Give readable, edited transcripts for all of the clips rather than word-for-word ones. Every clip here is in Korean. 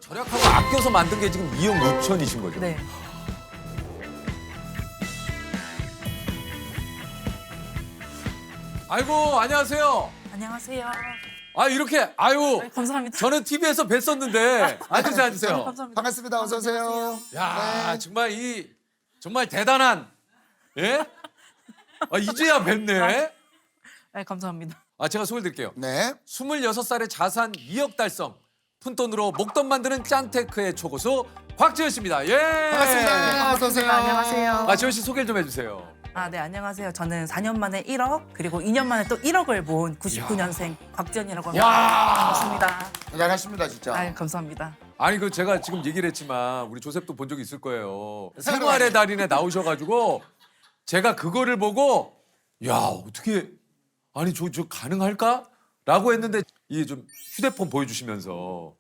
절약하고 아껴서 만든 게 지금 2억 6천이신 거죠? 네. 아이고, 안녕하세요. 안녕하세요. 아, 이렇게, 아유. 네, 감사합니다. 저는 TV에서 뵀었는데. 앉으세요, 앉으세요. 감사합니다. 반갑습니다. 어서 오세요. 야, 정말 정말 대단한, 예? 아, 이제야 뵙네. 네, 감사합니다. 아, 제가 소개드릴게요. 네. 26살의 자산 2억 달성. 푼돈으로 목돈 만드는 짠테크의 초고수 곽지연 씨입니다. 예. 반갑습니다. 어서 오세요. 안녕하세요. 아, 지연 씨 소개를 좀 해주세요. 아, 네, 안녕하세요. 저는 4년 만에 1억, 그리고 2년 만에 또 1억을 모은 99년생 곽지연이라고 합니다. 반갑습니다. 대단하십니다, 진짜. 아, 감사합니다. 아니 그 제가 지금 얘기를 했지만 우리 조셉도 본 적이 있을 거예요. 생활의 달인에 나오셔가지고 제가 그거를 보고 야 어떻게 아니 저 가능할까?라고 했는데 이 좀 휴대폰 보여주시면서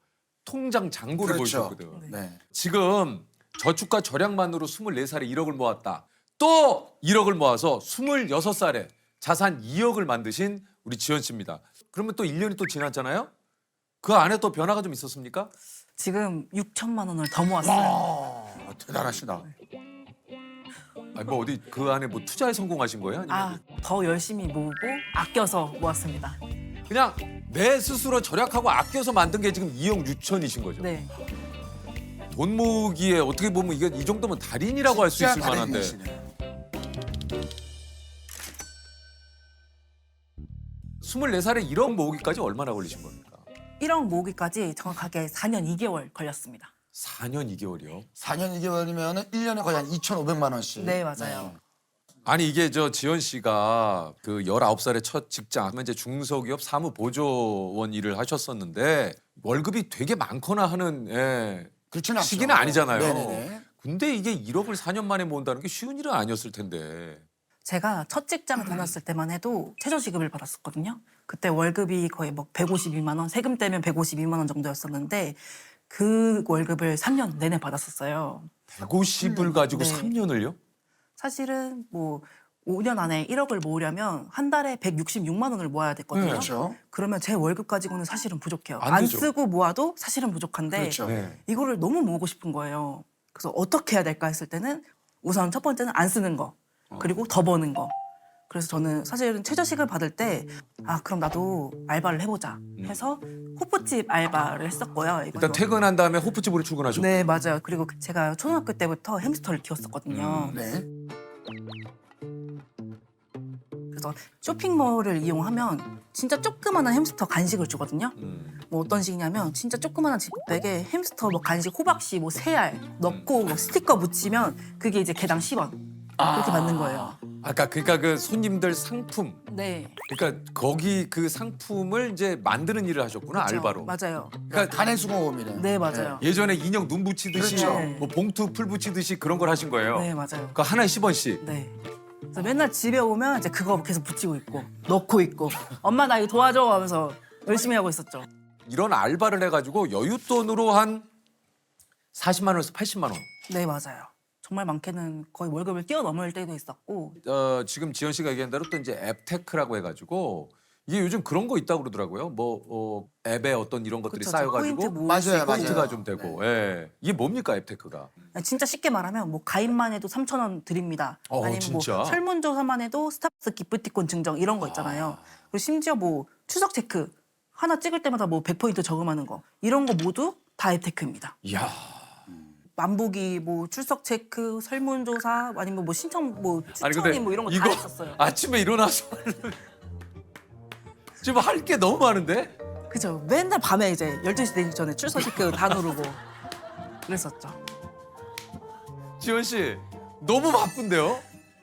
통장 잔고를 그렇죠. 보여주거든. 네. 지금 저축과 절약만으로 24살에 1억을 모았다. 또 1억을 모아서 26살에 자산 2억을 만드신 우리 지연 씨입니다. 그러면 또 1년이 또 지났잖아요. 그 안에 또 변화가 좀 있었습니까? 지금 6천만 원을 더 모았어요. 아, 대단하시다. 아니 뭐 어디 그 안에 뭐 투자에 성공하신 거예요? 아니면 아, 더 열심히 모으고 아껴서 모았습니다. 그냥 내 스스로 절약하고 아껴서 만든 게 지금 2억 6천이신 거죠? 네. 돈 모으기에 어떻게 보면 이게 이 정도면 달인이라고 할 수 있을 진짜 만한데. 달인이시네. 24살에 1억 모으기까지 얼마나 걸리신 겁니까? 1억 모으기까지 정확하게 4년 2개월 걸렸습니다. 4년 2개월이요? 4년 2개월이면 1년에 거의 한 2,500만 원씩. 네, 맞아요. 아니 이게 저 지연 씨가 그 19살에 첫 직장 하면 이제 중소기업 사무보조원 일을 하셨었는데 월급이 되게 많거나 하는 그렇지는 않죠. 시기는 아니잖아요. 네네네. 근데 이게 1억을 4년 만에 모은다는 게 쉬운 일은 아니었을 텐데. 제가 첫 직장 다녔을 때만 해도 최저시급을 받았었거든요. 그때 월급이 거의 뭐 152만 원, 세금 떼면 152만 원 정도였었는데 그 월급을 3년 내내 받았었어요. 150을 가지고 네. 3년을요? 사실은 뭐 5년 안에 1억을 모으려면 한 달에 166만 원을 모아야 됐거든요. 네. 그렇죠. 그러면 제 월급 가지고는 사실은 부족해요. 안 안 되죠. 쓰고 모아도 사실은 부족한데 그렇죠. 네. 이거를 너무 모으고 싶은 거예요. 그래서 어떻게 해야 될까 했을 때는 우선 첫 번째는 안 쓰는 거, 그리고 더 버는 거. 그래서 저는 사실은 최저시급을 받을 때 아 그럼 나도 알바를 해보자 해서 호프집 알바를 했었고요. 일단 퇴근한 다음에 호프집으로 출근하셨고. 네, 맞아요. 그리고 제가 초등학교 때부터 햄스터를 키웠었거든요. 네. 그래서 쇼핑몰을 이용하면 진짜 조그마한 햄스터 간식을 주거든요. 뭐 어떤 식이냐면 진짜 조그마한 지퍼백에 햄스터 뭐 간식 호박씨 뭐 새알 넣고 뭐 스티커 붙이면 그게 이제 개당 10원 그렇게 받는 거예요. 아까 그러니까 그 손님들 상품. 네, 그러니까 거기 그 상품을 이제 만드는 일을 하셨구나 그렇죠. 알바로. 맞아요. 그러니까 간해수공업이네. 네, 맞아요. 예전에 인형 눈 붙이듯이 그렇죠. 뭐 봉투 풀 붙이듯이 그런 걸 하신 거예요. 네, 맞아요. 그 하나에 10원씩. 네. 그래서 맨날 집에 오면 이제 그거 계속 붙이고 있고 넣고 있고 엄마 나 이거 도와줘 하면서 열심히 하고 있었죠. 이런 알바를 해가지고 여윳돈으로 한 40만 원에서 80만 원. 네, 맞아요. 정말 많게는 거의 월급을 뛰어넘을 때도 있었고 지금 지연 씨가 얘기한 대로 또 이제 앱테크라고 해가지고 이게 요즘 그런 거 있다고 그러더라고요. 뭐 앱에 어떤 이런 것들이 그쵸, 쌓여가지고 포인트 모을 수 맞아요, 있고. 포인트가 맞아요. 좀 되고. 예. 이게 뭡니까 앱테크가? 진짜 쉽게 말하면 뭐 가입만 해도 3,000원 드립니다. 아니면 진짜? 뭐 설문조사만 해도 스타벅스 기프티콘 증정 이런 거 있잖아요. 그리고 심지어 뭐 추석 체크 하나 찍을 때마다 뭐 100포인트 저금하는 거 이런 거 모두 다 앱테크입니다. 이야. 만보기 뭐 출석 체크 설문조사 아니면 뭐 신청 뭐 아니 추천이 근데 뭐 이런 거 다 이거 했었어요. 아침에 일어나서 지금 할 게 너무 많은데? 그죠. 맨날 밤에 이제 12시 되기 전에 출석 체크 다 누르고 그랬었죠. 지연 씨 너무 바쁜데요?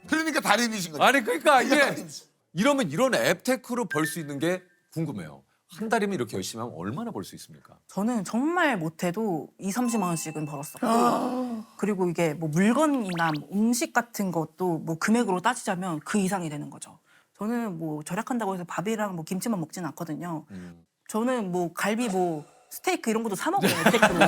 그러니까 달인이신 거죠. 아니 그러니까 이게 달인이시. 이러면 이런 앱테크로 벌 수 있는 게 궁금해요. 한 달이면 이렇게 열심히 하면 얼마나 벌 수 있습니까? 저는 정말 못해도 2, 30만 원씩은 벌었었고 그리고 이게 뭐 물건이나 뭐 음식 같은 것도 뭐 금액으로 따지자면 그 이상이 되는 거죠. 저는 뭐 절약한다고 해서 밥이랑 뭐 김치만 먹지는 않거든요. 저는 뭐 갈비 뭐 스테이크 이런 것도 사 먹어요. 스테이크로.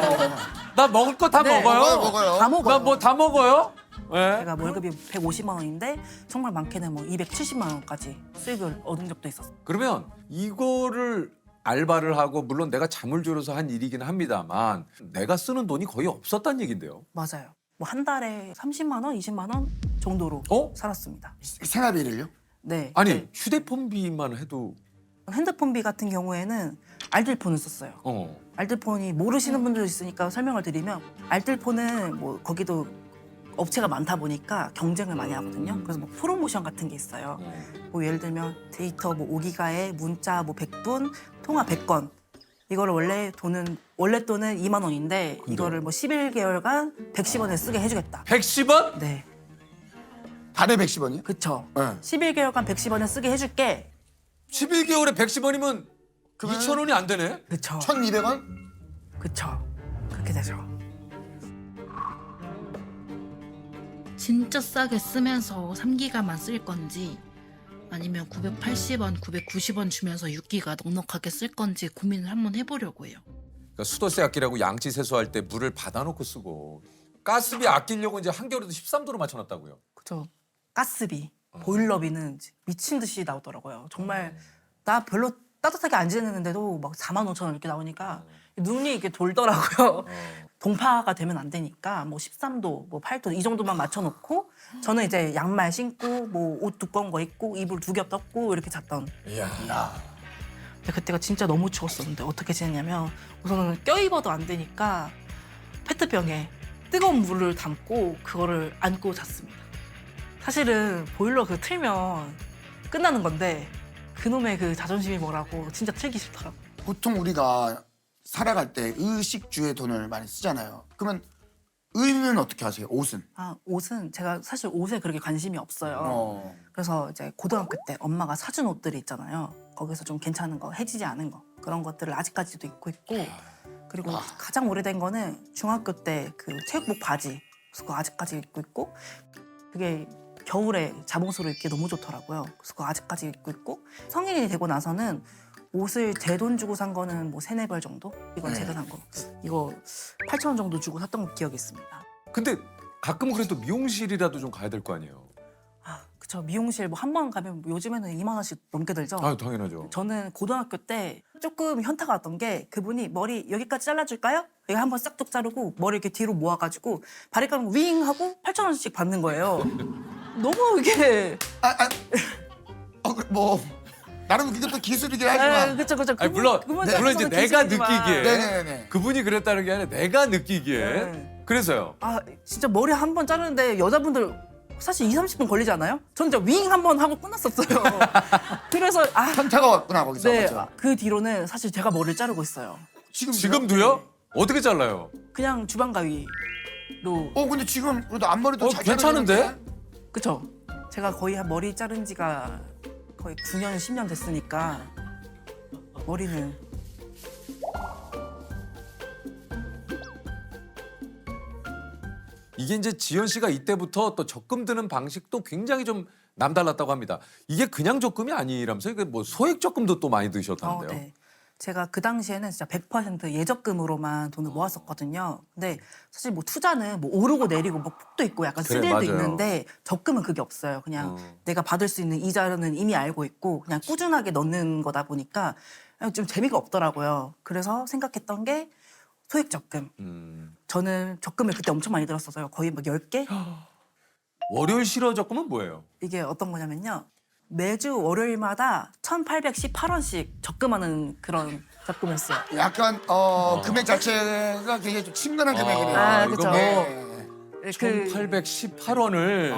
나 먹을 거 다 네. 먹어요. 먹어요. 다 먹어요. 나 뭐 다 먹어요. 예. 제가 월급이 150만 원인데 정말 많게는 뭐 270만 원까지 수익을 얻은 적도 있었어요. 그러면 이거를 알바를 하고 물론 내가 잠을 줄여서 한 일이긴 합니다만 내가 쓰는 돈이 거의 없었단 얘긴데요. 맞아요. 뭐 한 달에 30만 원, 20만 원 정도로 어? 살았습니다. 생활비를요? 네. 아니 네. 휴대폰비만 해도 핸드폰비 같은 경우에는 알뜰폰을 썼어요. 알뜰폰이 모르시는 분들 있으니까 설명을 드리면 알뜰폰은 뭐 거기도 업체가 많다 보니까 경쟁을 많이 하거든요. 그래서 뭐 프로모션 같은 게 있어요. 뭐 예를 들면 데이터 뭐 5기가에 문자 뭐 100분, 통화 100건. 이거를 원래 돈은 2만 원인데 이거를 뭐 11개월간 110원에 쓰게 해주겠다. 110원? 네, 달에 110원이요? 그쵸. 네. 11개월간 110원에 쓰게 해줄게. 11개월에 110원이면 2,000원이 안 되네. 그쵸. 1,200원? 그쵸. 그렇게 되죠. 진짜 싸게 쓰면서 3기가만 쓸 건지 아니면 980원, 990원 주면서 6기가 넉넉하게 쓸 건지 고민을 한번 해보려고 해요. 그러니까 수도세 아끼라고 양치 세수할 때 물을 받아놓고 쓰고 가스비 아끼려고 이제 한겨울에도 13도로 맞춰놨다고요. 그쵸. 가스비, 보일러비는 미친 듯이 나오더라고요. 정말 나 별로 따뜻하게 안 지냈는데도 막 4만 5천 원 이렇게 나오니까 눈이 이렇게 돌더라고요. 동파가 되면 안 되니까 뭐 13도, 뭐 8도 이 정도만 맞춰놓고 저는 이제 양말 신고 뭐 옷 두꺼운 거 입고 이불 2겹 덮고 이렇게 잤던. 이야. 근데 그때가 진짜 너무 추웠었는데 어떻게 지냈냐면 우선은 껴입어도 안 되니까 페트병에 뜨거운 물을 담고 그거를 안고 잤습니다. 사실은 보일러 그 틀면 끝나는 건데 그놈의 그 자존심이 뭐라고 진짜 틀기 싫더라고요. 보통 우리가 살아갈 때 의식주에 돈을 많이 쓰잖아요. 그러면 의는 어떻게 하세요? 옷은? 옷은 제가 사실 옷에 그렇게 관심이 없어요. 그래서 이제 고등학교 때 엄마가 사준 옷들이 있잖아요. 거기서 좀 괜찮은 거, 해지지 않은 거 그런 것들을 아직까지도 입고 있고 그리고 가장 오래된 거는 중학교 때 그 체육복 바지 그거 아직까지 입고 있고 그게 겨울에 자몽스로 입기 너무 좋더라고요. 그래서 그거 아직까지 입고 있고 성인이 되고 나서는 옷을 제 돈 주고 산 거는 뭐 3-4벌 정도? 이건 제가 산 거. 이거 8,000원 정도 주고 샀던 기억이 있습니다. 근데 가끔 그래도 미용실이라도 좀 가야 될 거 아니에요. 그쵸. 미용실 뭐 한 번 가면 뭐 요즘에는 2만 원씩 넘게 들죠. 당연하죠. 저는 고등학교 때 조금 현타가 왔던 게 그분이 머리 여기까지 잘라줄까요? 여기 한번 싹둑 자르고 머리 이렇게 뒤로 모아가지고 바리깡 윙 하고 8,000원씩 받는 거예요. 너무 이게 뭐 나름 그것도 기술이긴 하지만. 그쵸. 아니, 물론 이제 내가 느끼기에 네네네. 그분이 그랬다는 게 아니라 내가 느끼기에 네. 그래서요. 진짜 머리 한 번 자르는데 여자분들 사실 2-30분 걸리지 않아요? 전 진짜 윙 한 번 하고 끝났었어요. 그래서 현타가 왔구나 거기서. 네, 맞죠? 그 뒤로는 사실 제가 머리를 자르고 있어요. 지금도요? 어떻게 잘라요? 그냥 주방 가위로. 근데 지금 그래도 앞머리도 잘 괜찮은데? 자르는데? 그쵸? 제가 거의 한 머리 자른 지가 거의 9년, 10년 됐으니까 머리는 이게 이제 지연 씨가 이때부터 또 적금 드는 방식도 굉장히 좀 남달랐다고 합니다. 이게 그냥 적금이 아니라면서요? 이게 뭐 소액 적금도 또 많이 드셨다는데요. 네. 제가 그 당시에는 진짜 100% 예적금으로만 돈을 모았었거든요. 근데 사실 뭐 투자는 뭐 오르고 내리고 뭐 폭도 있고 약간 그래, 스릴도 맞아요. 있는데 적금은 그게 없어요. 그냥 내가 받을 수 있는 이자는 이미 알고 있고 그냥 꾸준하게 넣는 거다 보니까 좀 재미가 없더라고요. 그래서 생각했던 게 소액 적금. 저는 적금을 그때 엄청 많이 들었어요. 거의 막 10개? 월요일 실어 적금은 뭐예요? 이게 어떤 거냐면요. 매주 월요일마다 1,818원씩 적금하는 그런 적금이었어요. 약간 금액 자체가 굉장히 좀 친근한 금액이네요. 그쵸. 네. 1,818원을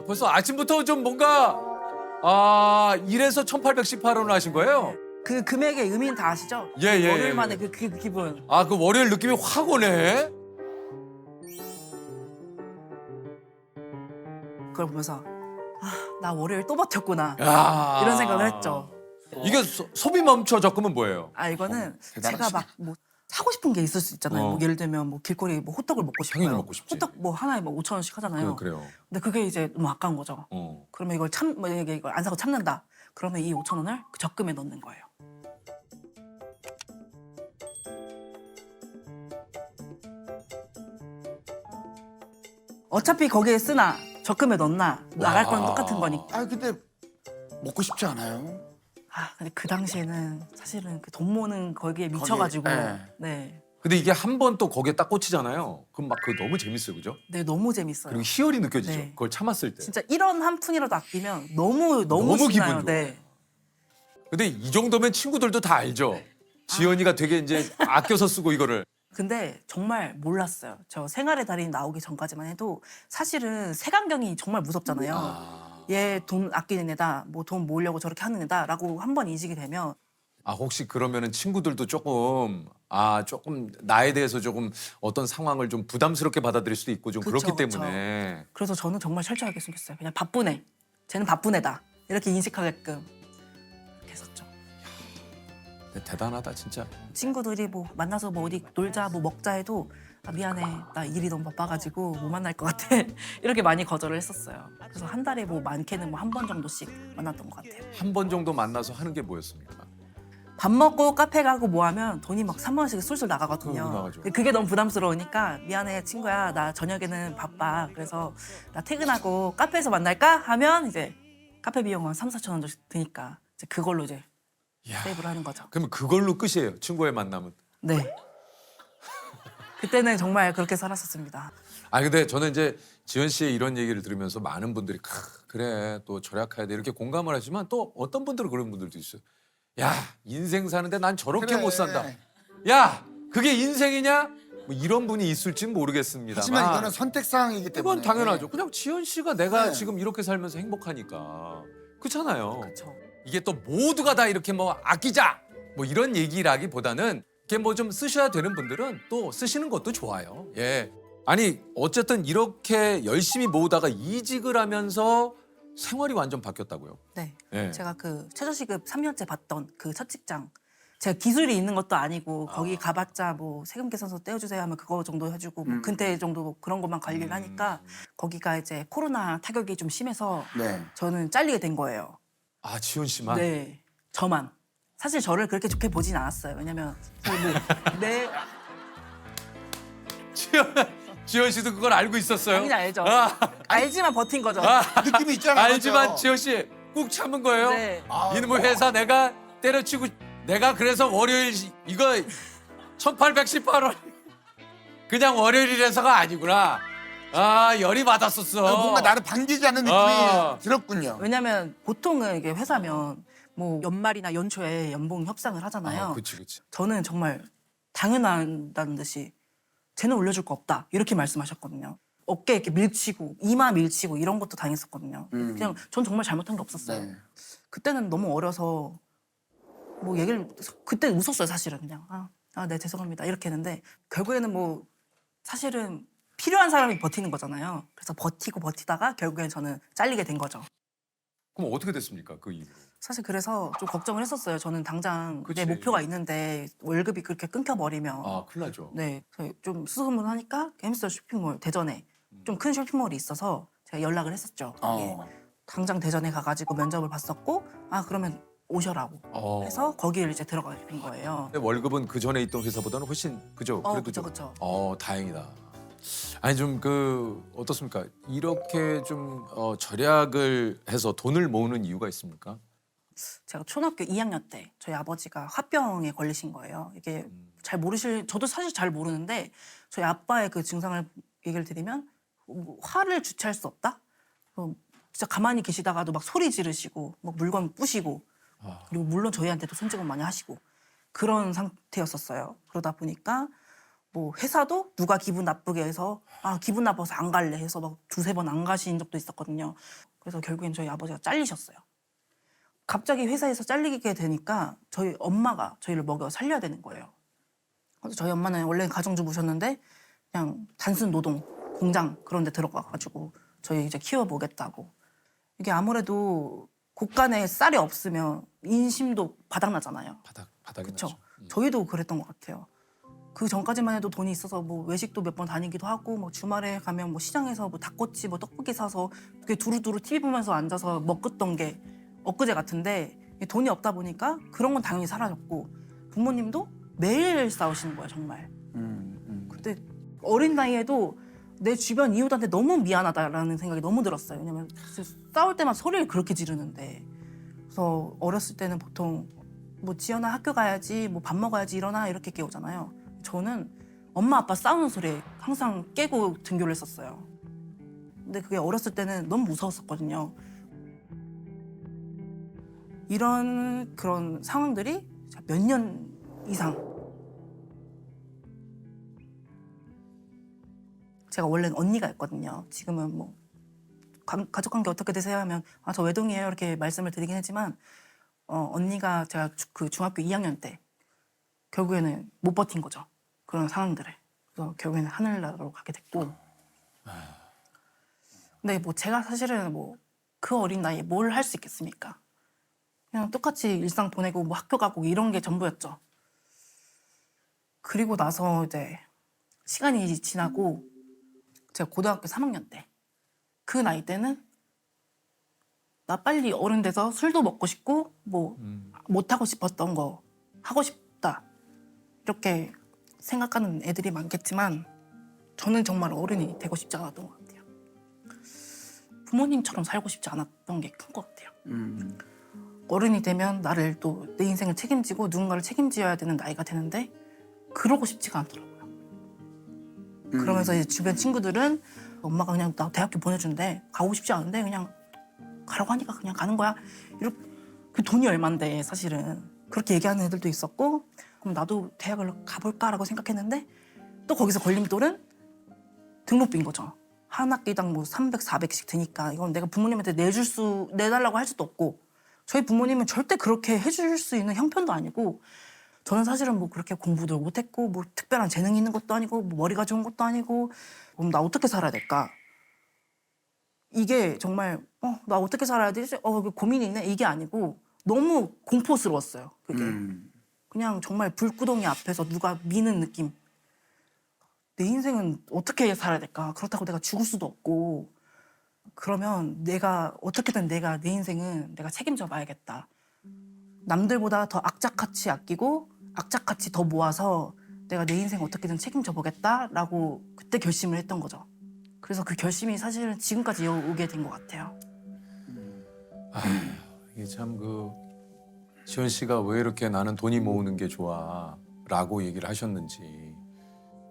벌써 아침부터 좀 뭔가 이래서 1,818원을 하신 거예요? 그 금액의 의미는 다 아시죠? 예. 월요일 만에 그 기분. 그 월요일 느낌이 확 오네. 그걸 보면서 나 월요일 또 버텼구나. 야. 이런 생각을 했죠. 이게 소비 멈춰 적금은 뭐예요? 이거는 대단하시네. 제가 막 뭐 사고 싶은 게 있을 수 있잖아요. 어. 뭐 예를 들면 뭐 길거리 뭐 호떡을 먹고 싶어요. 당연히 먹고 싶지. 호떡 뭐 하나에 뭐 5,000원씩 하잖아요. 그래요. 근데 그게 이제 너무 아까운 거죠. 그러면 이걸 만약에 이걸 안 사고 참는다. 그러면 이 5,000원을 그 적금에 넣는 거예요. 어차피 거기에 쓰나 적금에 넣나 나갈 건 똑같은 거니까. 근데 먹고 싶지 않아요? 근데 그 당시에는 사실은 그 돈 모는 거기에 미쳐가지고 예. 네. 근데 이게 한 번 또 거기에 딱 꽂히잖아요. 그럼 막 그거 너무 재밌어요, 그죠? 네, 너무 재밌어요. 그리고 희열이 느껴지죠. 네. 그걸 참았을 때. 진짜 1원 한 푼이라도 아끼면 너무 너무 신나요. 기분 좋아. 네. 근데 이 정도면 친구들도 다 알죠. 지연이가 되게 이제 아껴서 쓰고 이거를. 근데 정말 몰랐어요. 저 생활의 달인 나오기 전까지만 해도 사실은 색안경이 정말 무섭잖아요. 아, 얘 돈 아끼는 애다, 뭐 돈 모으려고 저렇게 하는 애다라고 한 번 인식이 되면 혹시 그러면은 친구들도 조금 조금 나에 대해서 조금 어떤 상황을 좀 부담스럽게 받아들일 수도 있고 좀 그쵸, 그렇기 그쵸. 때문에. 그래서 저는 정말 철저하게 숨겼어요. 그냥 바쁜 애, 쟤는 바쁜 애다 이렇게 인식하게끔 이렇게 했었죠. 대단하다 진짜. 친구들이 뭐 만나서 뭐 어디 놀자 뭐 먹자 해도 미안해 나 일이 너무 바빠가지고 못 만날 것 같아 이렇게 많이 거절을 했었어요. 그래서 한 달에 뭐 많게는 뭐 한 번 정도씩 만났던 것 같아요. 한 번 정도 만나서 하는 게 뭐였습니까? 밥 먹고 카페 가고 뭐 하면 돈이 막 3만 원씩 술술 나가거든요. 나가죠. 그게 너무 부담스러우니까 미안해 친구야 나 저녁에는 바빠 그래서 나 퇴근하고 카페에서 만날까 하면 이제 카페 비용은 3, 4천 원 정도 드니까 이제 그걸로 이제 이야, 세이브를 하는 거죠. 그러면 그걸로 끝이에요. 친구의 만남은. 네. 그때는 정말 그렇게 살았었습니다. 근데 저는 이제 지연 씨의 이런 얘기를 들으면서 많은 분들이 그래 또 절약해야 돼 이렇게 공감을 하지만 또 어떤 분들은 그런 분들도 있어요. 야 인생 사는데 난 저렇게 그래. 못 산다. 야 그게 인생이냐? 뭐 이런 분이 있을진 모르겠습니다. 하지만 이거는 선택 사항이기 때문에. 이건 당연하죠. 그냥 지연 씨가 내가 네. 지금 이렇게 살면서 행복하니까 그렇잖아요. 그렇죠. 이게 또 모두가 다 이렇게 뭐 아끼자 뭐 이런 얘기라기보다는 이게 뭐 좀 쓰셔야 되는 분들은 또 쓰시는 것도 좋아요. 예. 아니 어쨌든 이렇게 열심히 모으다가 이직을 하면서 생활이 완전 바뀌었다고요. 네. 예. 제가 그 최저시급 3년째 받던 그 첫 직장. 제가 기술이 있는 것도 아니고 거기 가봤자 뭐 세금 계산서 떼어주세요 하면 그거 정도 해주고 뭐 근태 정도 뭐 그런 것만 관리를 하니까 거기가 이제 코로나 타격이 좀 심해서 네. 저는 잘리게 된 거예요. 지연 씨만. 네, 저만. 사실 저를 그렇게 좋게 보진 않았어요. 왜냐면 네, 지연 씨도 그걸 알고 있었어요. 당연히 알죠. 알지만 버틴 거죠. 느낌이 있잖아요. 알지만 맞죠? 지연 씨 꾹 참은 거예요. 네. 이놈의 회사 내가 때려치고 내가 그래서 월요일 이거 1,818원 그냥 월요일이라서가 아니구나. 열이 받았었어. 뭔가 나를 반기지 않는 느낌이 들었군요. 왜냐면 보통은 이게 회사면 뭐 연말이나 연초에 연봉 협상을 하잖아요. 그렇지. 저는 정말 당연하다는 듯이 쟤는 올려줄 거 없다 이렇게 말씀하셨거든요. 어깨 이렇게 밀치고 이마 밀치고 이런 것도 당했었거든요. 그냥 전 정말 잘못한 게 없었어요. 네. 그때는 너무 어려서 뭐 얘기를 그때 웃었어요 사실은 그냥 네 죄송합니다 이렇게 했는데 결국에는 뭐 사실은 필요한 사람이 버티는 거잖아요. 그래서 버티고 버티다가 결국엔 저는 잘리게 된 거죠. 그럼 어떻게 됐습니까? 그 이후로. 사실 그래서 좀 걱정을 했었어요. 저는 당장 그치. 내 목표가 있는데 월급이 그렇게 끊겨버리면 큰일 나죠. 네, 그래서 좀 수소문하니까 햄스터 쇼핑몰 대전에 좀 큰 쇼핑몰이 있어서 제가 연락을 했었죠. 거기에. 당장 대전에 가가지고 면접을 봤었고 그러면 오셔라고 해서 거기를 이제 들어가게 된 거예요. 근데 월급은 그 전에 있던 회사보다는 훨씬 그죠? 그래도 그쵸, 좀. 그쵸. 다행이다. 아니 좀 어떻습니까? 이렇게 좀 절약을 해서 돈을 모으는 이유가 있습니까? 제가 초등학교 2학년 때 저희 아버지가 화병에 걸리신 거예요. 이게 잘 저도 사실 잘 모르는데 저희 아빠의 그 증상을 얘기를 드리면 화를 주체할 수 없다? 진짜 가만히 계시다가도 막 소리 지르시고 막 물건 부시고 그리고 물론 저희한테도 손짓을 많이 하시고 그런 상태였었어요. 그러다 보니까 뭐 회사도 누가 기분 나쁘게 해서 기분 나빠서 안 갈래 해서 막 두세 번 안 가신 적도 있었거든요. 그래서 결국엔 저희 아버지가 잘리셨어요. 갑자기 회사에서 잘리게 되니까 저희 엄마가 저희를 먹여 살려야 되는 거예요. 그래서 저희 엄마는 원래 가정주부셨는데 그냥 단순 노동, 공장 그런 데 들어가가지고 저희 이제 키워보겠다고. 이게 아무래도 곳간에 쌀이 없으면 인심도 바닥나잖아요. 바닥이 그렇죠. 나죠. 저희도 그랬던 것 같아요. 그 전까지만 해도 돈이 있어서 뭐 외식도 몇 번 다니기도 하고 뭐 주말에 가면 뭐 시장에서 뭐 닭꼬치 뭐 떡볶이 사서 이렇게 두루두루 TV 보면서 앉아서 먹었던 게 엊그제 같은데 돈이 없다 보니까 그런 건 당연히 사라졌고 부모님도 매일 싸우시는 거예요 정말. 그때 어린 나이에도 내 주변 이웃한테 너무 미안하다라는 생각이 너무 들었어요. 왜냐면 싸울 때만 소리를 그렇게 지르는데 그래서 어렸을 때는 보통 뭐 지연아 학교 가야지, 뭐 밥 먹어야지, 일어나 이렇게 깨우잖아요. 저는 엄마 아빠 싸우는 소리에 항상 깨고 등교를 했었어요. 근데 그게 어렸을 때는 너무 무서웠었거든요. 이런 그런 상황들이 몇 년 이상. 제가 원래는 언니가 있거든요. 지금은 뭐 가족관계 어떻게 되세요 하면 아, 저 외동이에요 이렇게 말씀을 드리긴 했지만 언니가 제가 그 중학교 2학년 때 결국에는 못 버틴 거죠. 그런 상황들을. 그래서 결국에는 하늘나라로 가게 됐고. 근데 뭐 제가 사실은 뭐 그 어린 나이에 뭘 할 수 있겠습니까? 그냥 똑같이 일상 보내고 뭐 학교 가고 이런 게 전부였죠. 그리고 나서 이제 시간이 지나고 제가 고등학교 3학년 때 그 나이 때는 나 빨리 어른 돼서 술도 먹고 싶고 뭐 못하고 싶었던 거 하고 싶다 이렇게 생각하는 애들이 많겠지만 저는 정말 어른이 되고 싶지 않았던 것 같아요. 부모님처럼 살고 싶지 않았던 게 큰 것 같아요. 어른이 되면 나를 또 내 인생을 책임지고 누군가를 책임져야 되는 나이가 되는데 그러고 싶지가 않더라고요. 그러면서 이제 주변 친구들은 엄마가 그냥 나 대학교 보내준대. 가고 싶지 않은데 그냥 가라고 하니까 그냥 가는 거야. 이렇게 그 돈이 얼만데 사실은 그렇게 얘기하는 애들도 있었고 그럼 나도 대학을 가볼까라고 생각했는데 또 거기서 걸림돌은 등록비인 거죠. 한 학기당 뭐 300, 400씩 드니까 이건 내가 부모님한테 내달라고 할 수도 없고 저희 부모님은 절대 그렇게 해줄 수 있는 형편도 아니고 저는 사실은 뭐 그렇게 공부도 못했고 뭐 특별한 재능이 있는 것도 아니고 뭐 머리가 좋은 것도 아니고 그럼 나 어떻게 살아야 될까? 이게 정말 나 어떻게 살아야 되지? 고민이 있네 이게 아니고 너무 공포스러웠어요. 그게 그냥 정말 불구덩이 앞에서 누가 미는 느낌. 내 인생은 어떻게 살아야 될까? 그렇다고 내가 죽을 수도 없고 그러면 내가 어떻게든 내 인생은 내가 책임져 봐야겠다. 남들보다 더 악착같이 아끼고 악착같이 더 모아서 내가 내 인생 어떻게든 책임져 보겠다라고 그때 결심을 했던 거죠. 그래서 그 결심이 사실은 지금까지 오게 된 것 같아요. 이게 참 지연 씨가 왜 이렇게 나는 돈이 모으는 게 좋아라고 얘기를 하셨는지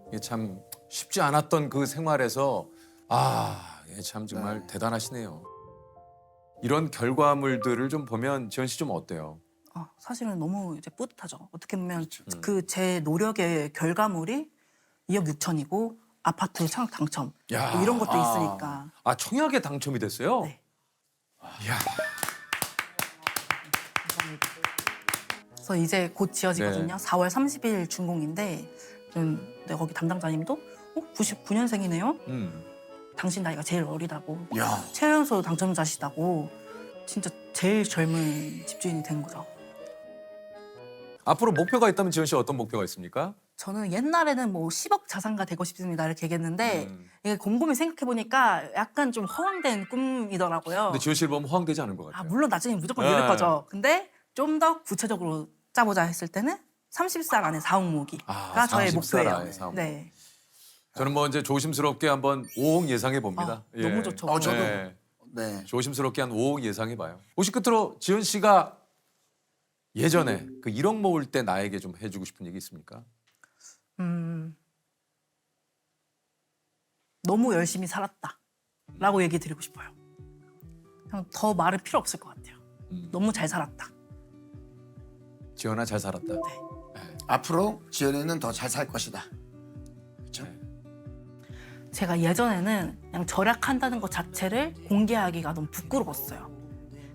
이게 참 쉽지 않았던 그 생활에서 이게 참 정말 대단하시네요. 이런 결과물들을 좀 보면 지연 씨 좀 어때요? 사실은 너무 이제 뿌듯하죠. 어떻게 보면 그 제 노력의 결과물이 2억 6천이고 아파트 청약 당첨 야. 뭐 이런 것도 있으니까. 청약에 당첨이 됐어요? 네. 이야. 그래서 이제 곧 지어지거든요. 네. 4월 30일 준공인데 네, 거기 담당자님도 99년생이네요. 당신 나이가 제일 어리다고. 야. 최연소 당첨자시다고. 진짜 제일 젊은 집주인이 된 거죠. 앞으로 목표가 있다면 지연 씨 어떤 목표가 있습니까? 저는 옛날에는 뭐 10억 자산가 되고 싶습니다 이렇게 얘기했는데 이게 곰곰이 생각해 보니까 약간 좀 허황된 꿈이더라고요. 근데 지연 씨를 보면 허황되지 않은 것 같아요. 물론 나중에 무조건 네. 이럴 거죠. 근데 좀 더 구체적으로 짜보자 했을 때는 30살 안에 4억 모으기가 저의 30살 목표예요. 안에 4억. 네. 저는 뭐 이제 조심스럽게 한번 5억 예상해 봅니다. 너무 좋죠. 저도. 네. 네. 조심스럽게 한 5억 예상해 봐요. 혹시 끝으로 지연 씨가 예전에 그 1억 모을 때 나에게 좀 해주고 싶은 얘기 있습니까? 너무 열심히 살았다라고 얘기 드리고 싶어요. 그냥 더 말은 필요 없을 것 같아요. 너무 잘 살았다. 지연아 잘 살았다. 앞으로 지연이는 더 잘 살 것이다. 그렇죠? 제가 예전에는 그냥 절약한다는 것 자체를 공개하기가 너무 부끄러웠어요.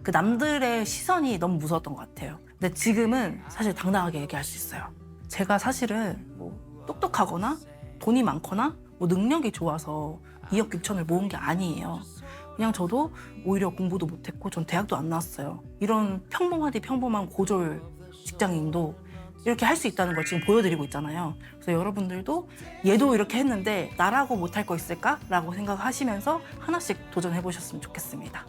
그 남들의 시선이 너무 무서웠던 것 같아요. 근데 지금은 사실 당당하게 얘기할 수 있어요. 제가 사실은 뭐 똑똑하거나 돈이 많거나 뭐 능력이 좋아서 2억 6천을 모은 게 아니에요. 그냥 저도 오히려 공부도 못했고 전 대학도 안 나왔어요. 이런 평범하디 평범한 고졸 직장인도 이렇게 할 수 있다는 걸 지금 보여드리고 있잖아요. 그래서 여러분들도 얘도 이렇게 했는데 나라고 못할 거 있을까? 라고 생각하시면서 하나씩 도전해보셨으면 좋겠습니다.